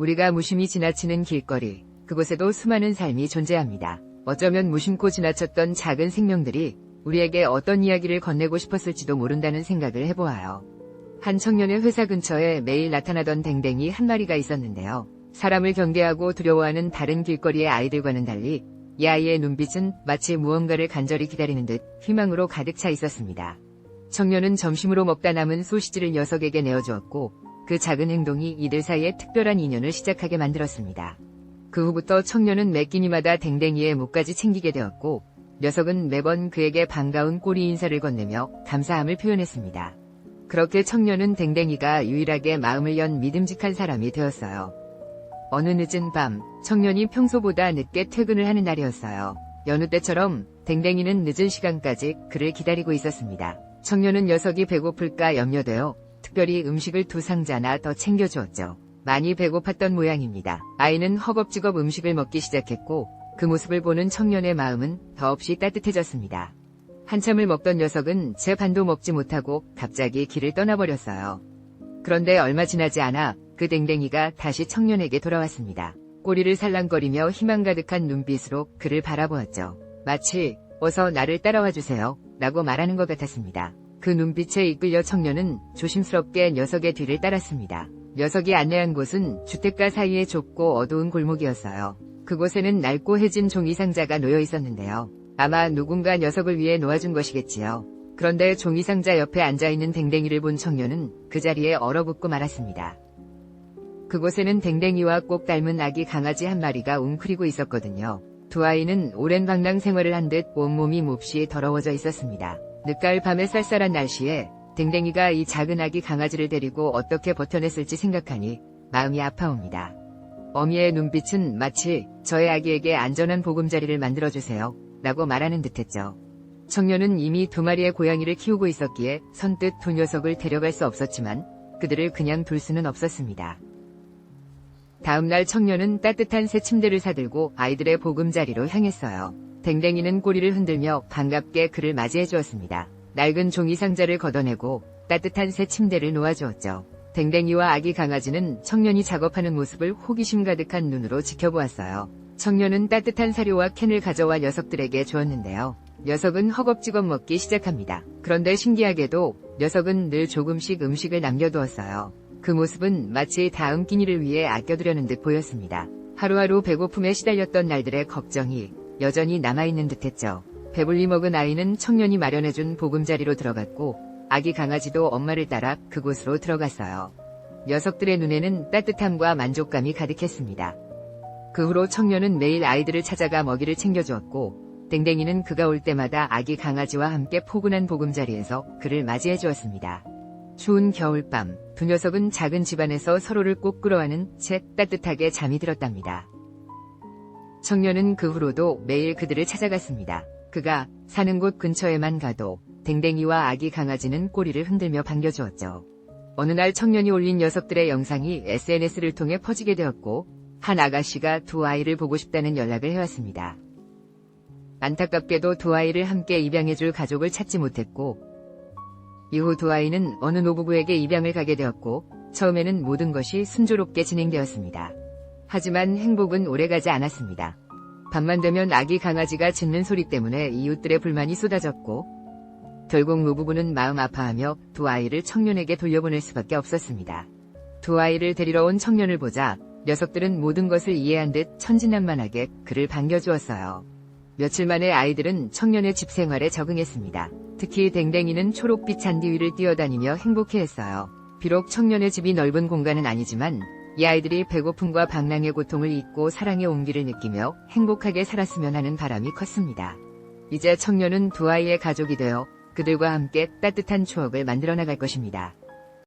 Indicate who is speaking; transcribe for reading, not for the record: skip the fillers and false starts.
Speaker 1: 우리가 무심히 지나치는 길거리, 그곳에도 수많은 삶이 존재합니다. 어쩌면 무심코 지나쳤던 작은 생명들이 우리에게 어떤 이야기를 건네고 싶었을지도 모른다는 생각을 해보아요. 한 청년의 회사 근처에 매일 나타나던 댕댕이 한 마리가 있었는데요. 사람을 경계하고 두려워하는 다른 길거리의 아이들과는 달리 이 아이의 눈빛은 마치 무언가를 간절히 기다리는 듯 희망으로 가득 차 있었습니다. 청년은 점심으로 먹다 남은 소시지를 녀석에게 내어주었고 그 작은 행동이 이들 사이에 특별한 인연을 시작하게 만들었습니다. 그 후부터 청년은 매 끼니마다 댕댕이의 묵까지 챙기게 되었고 녀석은 매번 그에게 반가운 꼬리 인사를 건네며 감사함을 표현했습니다. 그렇게 청년은 댕댕이가 유일하게 마음을 연 믿음직한 사람이 되었어요. 어느 늦은 밤, 청년이 평소보다 늦게 퇴근을 하는 날이었어요. 여느 때처럼 댕댕이는 늦은 시간까지 그를 기다리고 있었습니다. 청년은 녀석이 배고플까 염려되어 특별히 음식을 2상자나 더 챙겨주었죠. 많이 배고팠던 모양입니다. 아이는 허겁지겁 음식을 먹기 시작했고 그 모습을 보는 청년의 마음은 더없이 따뜻해졌습니다. 한참을 먹던 녀석은 제 반도 먹지 못하고 갑자기 길을 떠나버렸어요. 그런데 얼마 지나지 않아 그 댕댕이가 다시 청년에게 돌아왔습니다. 꼬리를 살랑거리며 희망 가득한 눈빛으로 그를 바라보았죠. 마치 어서 나를 따라와 주세요 라고 말하는 것 같았습니다. 그 눈빛에 이끌려 청년은 조심스럽게 녀석의 뒤를 따랐습니다. 녀석이 안내한 곳은 주택가 사이의 좁고 어두운 골목이었어요. 그곳에는 낡고 해진 종이 상자가 놓여 있었는데요. 아마 누군가 녀석을 위해 놓아준 것이겠지요. 그런데 종이 상자 옆에 앉아있는 댕댕이를 본 청년은 그 자리에 얼어붙고 말았습니다. 그곳에는 댕댕이와 꼭 닮은 아기 강아지 한 마리가 웅크리고 있었거든요. 두 아이는 오랜 방랑 생활을 한 듯 온몸이 몹시 더러워져 있었습니다. 늦가을 밤의 쌀쌀한 날씨에 댕댕이가 이 작은 아기 강아지를 데리고 어떻게 버텨냈을지 생각하니 마음이 아파옵니다. 어미의 눈빛은 마치 저의 아기에게 안전한 보금자리를 만들어주세요 라고 말하는 듯했죠. 청년은 이미 2마리의 고양이를 키우고 있었기에 선뜻 두 녀석을 데려갈 수 없었지만 그들을 그냥 둘 수는 없었습니다. 다음날 청년은 따뜻한 새 침대를 사들고 아이들의 보금자리로 향했어요. 댕댕이는 꼬리를 흔들며 반갑게 그를 맞이해 주었습니다. 낡은 종이 상자를 걷어내고 따뜻한 새 침대를 놓아주었죠. 댕댕이와 아기 강아지는 청년이 작업하는 모습을 호기심 가득한 눈으로 지켜보았어요. 청년은 따뜻한 사료와 캔을 가져와 녀석들에게 주었는데요. 녀석은 허겁지겁 먹기 시작합니다. 그런데 신기하게도 녀석은 늘 조금씩 음식을 남겨두었어요. 그 모습은 마치 다음 끼니를 위해 아껴두려는 듯 보였습니다. 하루하루 배고픔에 시달렸던 날들의 걱정이 여전히 남아있는 듯했죠. 배불리 먹은 아이는 청년이 마련해준 보금자리로 들어갔고 아기 강아지도 엄마를 따라 그곳으로 들어갔어요. 녀석들의 눈에는 따뜻함과 만족감이 가득했습니다. 그 후로 청년은 매일 아이들을 찾아가 먹이를 챙겨주었고 댕댕이는 그가 올 때마다 아기 강아지와 함께 포근한 보금자리에서 그를 맞이해 주었습니다. 추운 겨울밤, 두 녀석은 작은 집안에서 서로를 꼭 끌어안은 채 따뜻하게 잠이 들었답니다. 청년은 그 후로도 매일 그들을 찾아갔습니다. 그가 사는 곳 근처에만 가도 댕댕이와 아기 강아지는 꼬리를 흔들며 반겨주었죠. 어느 날 청년이 올린 녀석들의 영상이 SNS를 통해 퍼지게 되었고 한 아가씨가 두 아이를 보고 싶다는 연락을 해왔습니다. 안타깝게도 두 아이를 함께 입양해줄 가족을 찾지 못했고 이후 두 아이는 어느 노부부에게 입양을 가게 되었고 처음에는 모든 것이 순조롭게 진행되었습니다. 하지만 행복은 오래가지 않았습니다. 밤만 되면 아기 강아지가 짖는 소리 때문에 이웃들의 불만이 쏟아졌고 결국 노부부는 마음 아파하며 두 아이를 청년에게 돌려보낼 수밖에 없었습니다. 두 아이를 데리러 온 청년을 보자 녀석들은 모든 것을 이해한 듯 천진난만하게 그를 반겨주었어요. 며칠 만에 아이들은 청년의 집 생활에 적응했습니다. 특히 댕댕이는 초록빛 잔디 위를 뛰어다니며 행복해했어요. 비록 청년의 집이 넓은 공간은 아니지만 이 아이들이 배고픔과 방랑의 고통을 잊고 사랑의 온기를 느끼며 행복하게 살았으면 하는 바람이 컸습니다. 이제 청년은 두 아이의 가족이 되어 그들과 함께 따뜻한 추억을 만들어 나갈 것입니다.